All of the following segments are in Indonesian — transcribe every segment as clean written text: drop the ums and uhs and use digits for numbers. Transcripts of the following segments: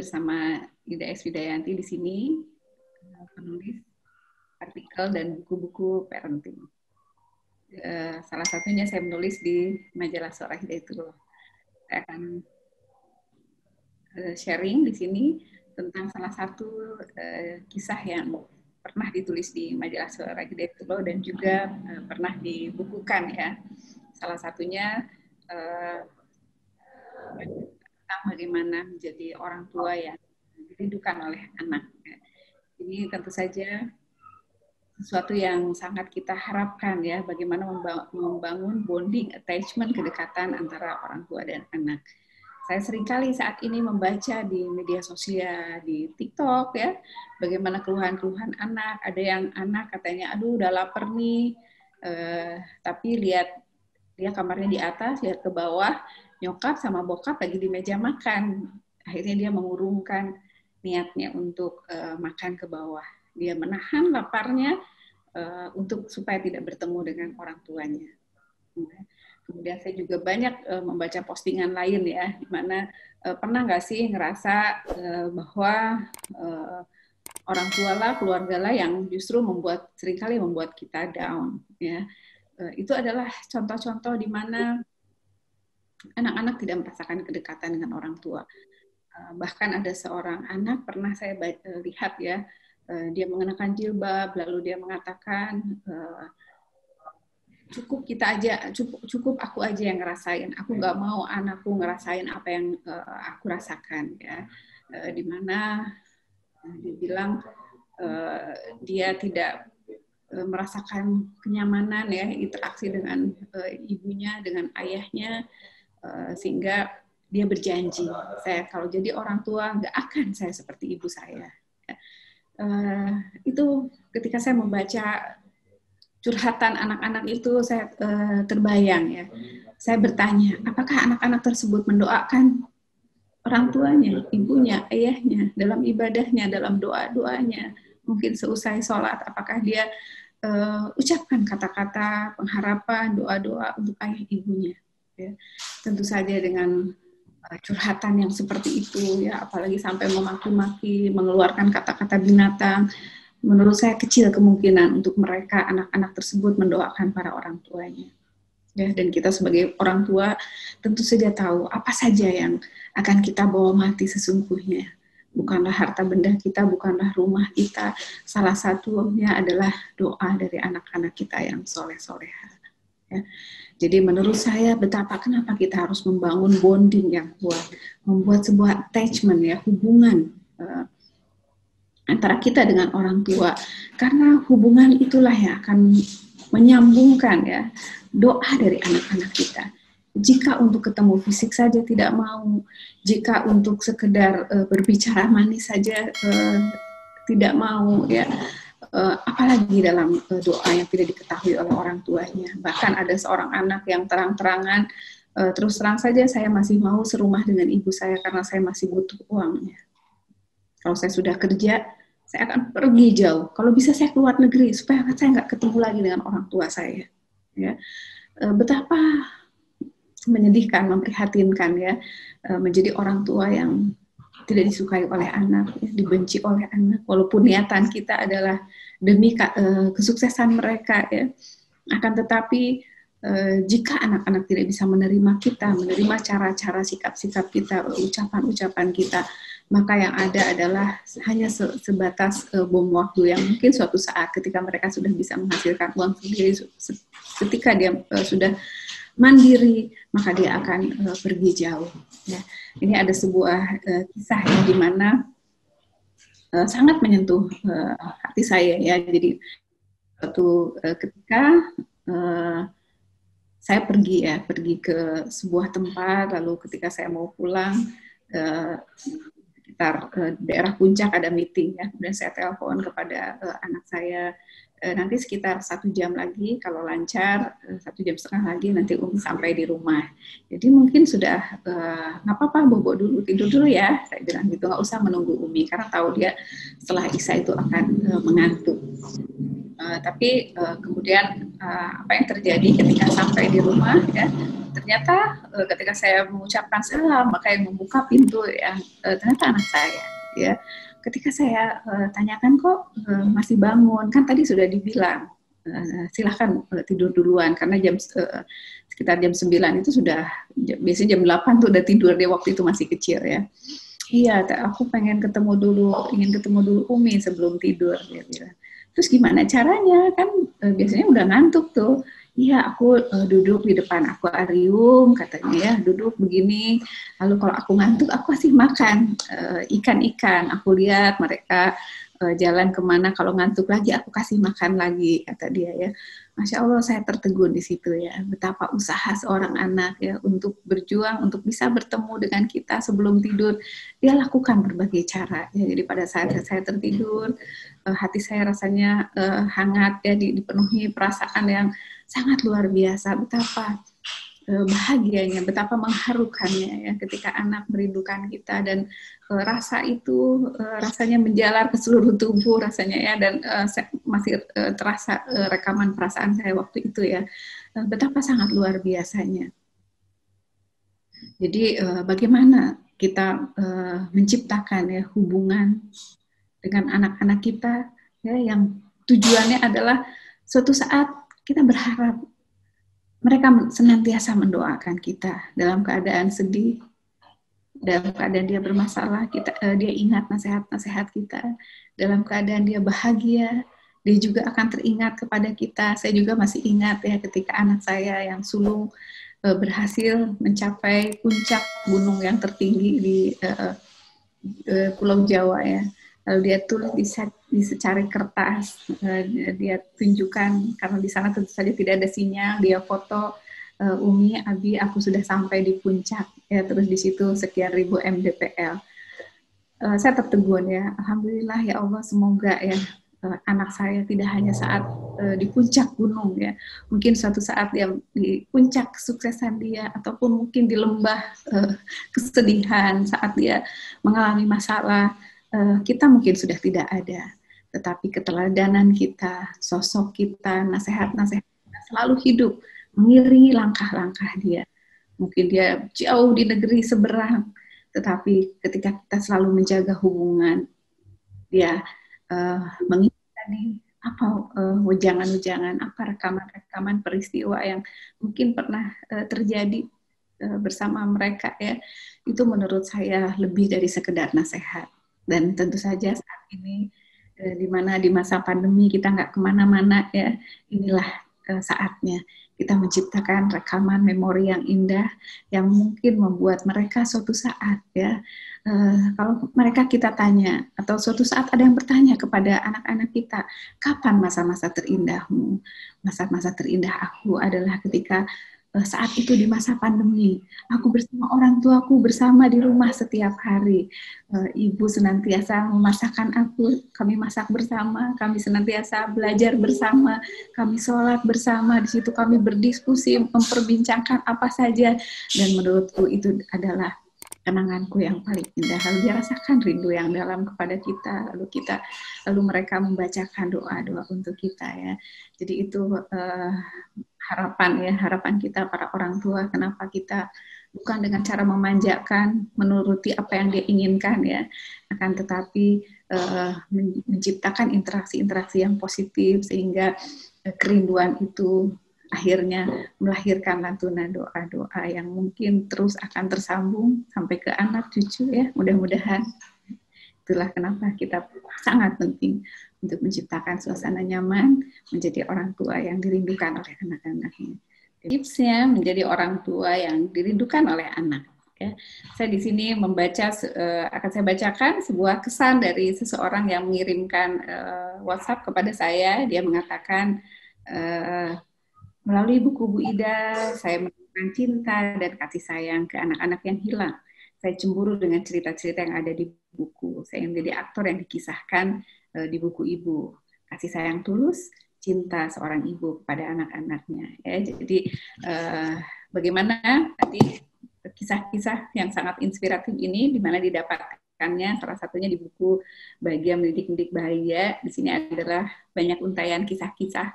bersama Ida X. Widayanti di sini, penulis artikel dan buku-buku parenting. Salah satunya saya menulis di majalah Suara Hidayatullah. Saya akan sharing di sini tentang salah satu kisah yang pernah ditulis di majalah Suara Hidayatullah dan juga pernah dibukukan ya. Salah satunya tentang bagaimana menjadi orang tua yang dirindukan oleh anak. Ini tentu saja sesuatu yang sangat kita harapkan ya, bagaimana membangun bonding, attachment, kedekatan antara orang tua dan anak. Saya seringkali saat ini membaca di media sosial, di TikTok ya, bagaimana keluhan-keluhan anak. Ada yang anak katanya, aduh udah lapar nih, tapi lihat dia kamarnya di atas, lihat ke bawah, nyokap sama bokap lagi di meja makan. Akhirnya dia mengurungkan niatnya untuk makan ke bawah. Dia menahan laparnya untuk supaya tidak bertemu dengan orang tuanya. Kemudian saya juga banyak membaca postingan lain ya, di mana pernah nggak sih ngerasa bahwa orang tua lah, keluarga lah yang justru seringkali membuat kita down. Ya, itu adalah contoh-contoh di mana anak-anak tidak merasakan kedekatan dengan orang tua. Bahkan ada seorang anak pernah saya lihat ya, dia mengenakan jilbab, lalu dia mengatakan cukup kita aja, cukup aku aja yang ngerasain, aku nggak mau anakku ngerasain apa yang aku rasakan ya, dimana dia bilang dia tidak merasakan kenyamanan ya interaksi dengan ibunya, dengan ayahnya, sehingga dia berjanji, saya kalau jadi orang tua nggak akan saya seperti ibu saya. Itu ketika saya membaca curhatan anak-anak itu saya terbayang ya. Saya bertanya, apakah anak-anak tersebut mendoakan orang tuanya, ibunya, ayahnya dalam ibadahnya, dalam doa-doanya, mungkin seusai sholat, apakah dia ucapkan kata-kata pengharapan, doa-doa untuk ayah ibunya? Ya. Tentu saja dengan curhatan yang seperti itu ya, apalagi sampai memaki-maki, mengeluarkan kata-kata binatang, menurut saya kecil kemungkinan untuk mereka anak-anak tersebut mendoakan para orang tuanya. Ya, dan kita sebagai orang tua tentu saja tahu apa saja yang akan kita bawa mati sesungguhnya. Bukanlah harta benda kita, bukanlah rumah kita. Salah satunya adalah doa dari anak-anak kita yang soleh-soleha. Ya. Jadi menurut saya kenapa kita harus membangun bonding yang kuat, membuat sebuah attachment ya, hubungan antara kita dengan orang tua, karena hubungan itulah yang akan menyambungkan ya doa dari anak-anak kita. Jika untuk ketemu fisik saja tidak mau, jika untuk sekedar berbicara manis saja tidak mau ya, apalagi dalam doa yang tidak diketahui oleh orang tuanya. Bahkan ada seorang anak yang terang-terangan, terus terang saja saya masih mau serumah dengan ibu saya karena saya masih butuh uangnya. Kalau saya sudah kerja, saya akan pergi jauh. Kalau bisa saya keluar negeri supaya saya nggak ketemu lagi dengan orang tua saya. Ya. Betapa menyedihkan, memprihatinkan ya, menjadi orang tua yang tidak disukai oleh anak, ya, dibenci oleh anak, walaupun niatan kita adalah demi kesuksesan mereka ya. Akan tetapi jika anak-anak tidak bisa menerima kita, menerima cara-cara sikap-sikap kita, ucapan-ucapan kita, maka yang ada adalah hanya sebatas bom waktu yang mungkin suatu saat ketika mereka sudah bisa menghasilkan uang sendiri, ketika dia sudah mandiri, maka dia akan pergi jauh. Ya. Ini ada sebuah kisah yang dimana sangat menyentuh hati saya ya. Jadi suatu ketika saya pergi ke sebuah tempat, lalu ketika saya mau pulang sekitar daerah Puncak ada meeting ya, kemudian saya telepon kepada anak saya, nanti sekitar 1 jam lagi kalau lancar 1 jam setengah lagi nanti Umi sampai di rumah. Jadi mungkin sudah nggak apa-apa, bobo dulu, tidur dulu ya, saya bilang gitu, nggak usah menunggu Umi karena tahu dia setelah Isya itu akan mengantuk. Tapi kemudian apa yang terjadi ketika sampai di rumah ya, ternyata ketika saya mengucapkan salam, maka yang membuka pintu ya ternyata anak saya. Ya, ketika saya tanyakan kok masih bangun, kan tadi sudah dibilang silahkan tidur duluan karena sekitar jam 9 itu sudah, biasanya jam 8 tuh udah tidur, dia waktu itu masih kecil ya. Iya, aku pengen ingin ketemu dulu Umi sebelum tidur, dia bilang. Terus gimana caranya? Kan biasanya udah ngantuk tuh. Iya, aku duduk di depan akuarium, katanya ya, duduk begini. Lalu kalau aku ngantuk, aku kasih makan ikan-ikan. Aku lihat mereka jalan kemana, kalau ngantuk lagi aku kasih makan lagi, kata dia ya. Masya Allah, saya tertegun di situ ya, betapa usaha seorang anak ya untuk berjuang, untuk bisa bertemu dengan kita sebelum tidur. Dia lakukan berbagai cara ya. Jadi pada saat saya tertidur, hati saya rasanya hangat ya, dipenuhi perasaan yang sangat luar biasa, betapa bahagianya, betapa mengharukannya ya ketika anak merindukan kita, dan rasa itu rasanya menjalar ke seluruh tubuh rasanya ya, dan masih terasa rekaman perasaan saya waktu itu ya, betapa sangat luar biasanya. Jadi bagaimana kita menciptakan ya hubungan dengan anak-anak kita ya, yang tujuannya adalah suatu saat kita berharap mereka senantiasa mendoakan kita dalam keadaan sedih, dalam keadaan dia bermasalah, dia ingat nasihat-nasihat kita. Dalam keadaan dia bahagia, dia juga akan teringat kepada kita. Saya juga masih ingat ya ketika anak saya yang sulung berhasil mencapai puncak gunung yang tertinggi di Pulau Jawa ya. Lalu dia tulis di secari kertas, dia tunjukkan, karena di sana tentu saja tidak ada sinyal, dia foto, Umi, Abi, aku sudah sampai di puncak, ya, terus di situ sekian ribu mdpl. Saya tertegun ya, alhamdulillah ya Allah, semoga ya anak saya tidak hanya saat di puncak gunung ya, mungkin suatu saat dia di puncak kesuksesan dia, ataupun mungkin di lembah kesedihan saat dia mengalami masalah, kita mungkin sudah tidak ada, tetapi keteladanan kita, sosok kita, nasihat-nasihat kita selalu hidup mengiringi langkah-langkah dia. Mungkin dia jauh di negeri seberang, tetapi ketika kita selalu menjaga hubungan, dia mengingat tadi apa wejangan-wejangan, apa rekaman-rekaman peristiwa yang mungkin pernah terjadi bersama mereka ya, itu menurut saya lebih dari sekedar nasihat. Dan tentu saja saat ini di mana di masa pandemi kita nggak kemana-mana ya, inilah saatnya kita menciptakan rekaman memori yang indah yang mungkin membuat mereka suatu saat ya, kalau mereka kita tanya, atau suatu saat ada yang bertanya kepada anak-anak kita, kapan masa-masa terindahmu? Masa-masa terindah aku adalah ketika saat itu di masa pandemi, aku bersama orang tuaku bersama di rumah setiap hari. Ibu senantiasa memasakkan aku, kami masak bersama, kami senantiasa belajar bersama, kami sholat bersama, di situ kami berdiskusi, memperbincangkan apa saja, dan menurutku itu adalah kenanganku yang paling indah. Lalu dia rasakan rindu yang dalam kepada kita, lalu mereka membacakan doa-doa untuk kita ya. Jadi itu harapan kita para orang tua, kenapa kita bukan dengan cara memanjakan, menuruti apa yang dia inginkan ya, akan tetapi menciptakan interaksi-interaksi yang positif, sehingga kerinduan itu akhirnya melahirkan lantunan doa-doa yang mungkin terus akan tersambung sampai ke anak cucu ya, mudah-mudahan. Itulah kenapa kita sangat penting untuk menciptakan suasana nyaman, menjadi orang tua yang dirindukan oleh anak-anaknya. Tipsnya menjadi orang tua yang dirindukan oleh anak. Ya. Saya di sini akan saya bacakan sebuah kesan dari seseorang yang mengirimkan WhatsApp kepada saya. Dia mengatakan, melalui buku Bu Ida, saya menemukan cinta dan kasih sayang ke anak-anak yang hilang. Saya cemburu dengan cerita-cerita yang ada di buku. Saya menjadi aktor yang dikisahkan di buku Ibu. Kasih sayang tulus, cinta seorang ibu kepada anak-anaknya. Ya, jadi bagaimana tadi kisah-kisah yang sangat inspiratif ini, di mana didapatkannya, salah satunya di buku Bahagia Mendidik Bahagia. Di sini adalah banyak untayan kisah-kisah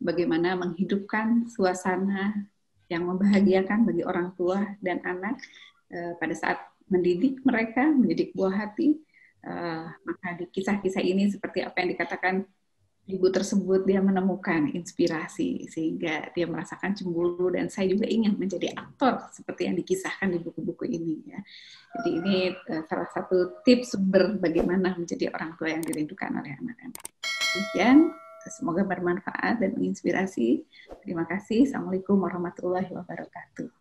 bagaimana menghidupkan suasana yang membahagiakan bagi orang tua dan anak pada saat mendidik mereka, mendidik buah hati. Maka di kisah-kisah ini seperti apa yang dikatakan ibu tersebut, dia menemukan inspirasi sehingga dia merasakan cemburu, dan saya juga ingin menjadi aktor seperti yang dikisahkan di buku-buku ini ya. Jadi ini salah satu tips sumber bagaimana menjadi orang tua yang dirindukan oleh anak-anak. Demikian, semoga bermanfaat dan menginspirasi. Terima kasih. Assalamualaikum warahmatullahi wabarakatuh.